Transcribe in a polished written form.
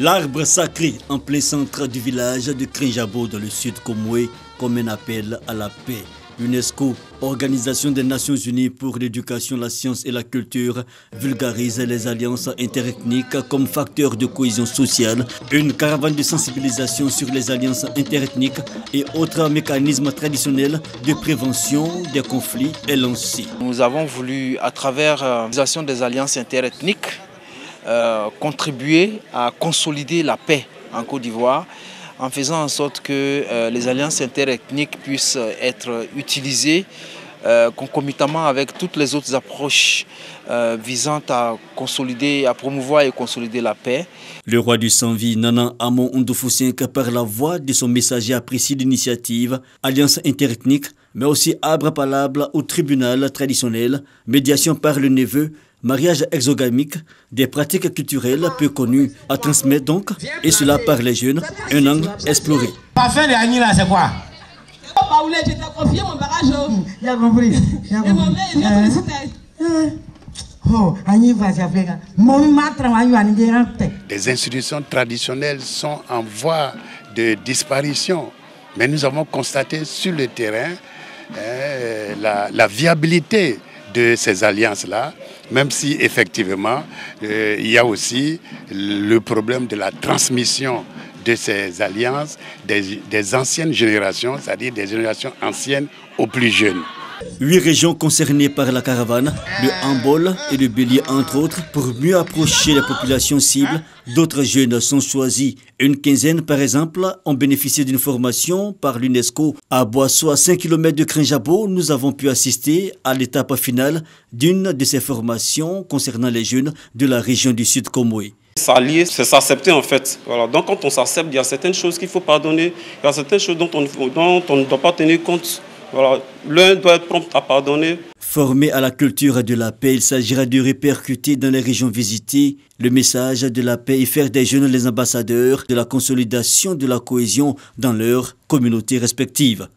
L'arbre sacré en plein centre du village de Krinjabo dans le sud Komwe comme un appel à la paix. L'UNESCO, Organisation des Nations Unies pour l'éducation, la science et la culture, vulgarise les alliances interethniques comme facteur de cohésion sociale. Une caravane de sensibilisation sur les alliances interethniques et autres mécanismes traditionnels de prévention des conflits est lancée. Nous avons voulu, à travers l'organisation des alliances interethniques, contribuer à consolider la paix en Côte d'Ivoire en faisant en sorte que les alliances interethniques puissent être utilisées concomitamment avec toutes les autres approches visant à consolider, à promouvoir et consolider la paix. Le roi du Sanvi, Nana Amon Ndoufoussenk, par la voix de son messager, apprécie l'initiative Alliance interethnique, mais aussi arbre palable au tribunal traditionnel, médiation par le neveu, mariage exogamique, des pratiques culturelles peu connues à transmettre donc, et cela par les jeunes, un angle exploré. Parfum de Agni là, c'est quoi? Je t'ai confié mon barrage. J'ai compris. Et mon mère, il vient Les institutions traditionnelles sont en voie de disparition, mais nous avons constaté sur le terrain la viabilité de ces alliances-là, même si effectivement il y a aussi le problème de la transmission de ces alliances des anciennes générations, c'est-à-dire des générations anciennes aux plus jeunes. 8 régions concernées par la caravane, le Hambol et le Bélier entre autres, pour mieux approcher les populations cibles. D'autres jeunes sont choisis. Une quinzaine par exemple ont bénéficié d'une formation par l'UNESCO. À Boisseau, à 5 km de Krinjabo, nous avons pu assister à l'étape finale d'une de ces formations concernant les jeunes de la région du Sud Komwe. S'allier, c'est s'accepter en fait. Voilà. Donc quand on s'accepte, il y a certaines choses qu'il faut pardonner, il y a certaines choses dont on ne doit pas tenir compte. Voilà. L'un doit être prompt à pardonner. Formé à la culture de la paix, il s'agira de répercuter dans les régions visitées le message de la paix et faire des jeunes les ambassadeurs de la consolidation de la cohésion dans leurs communautés respectives.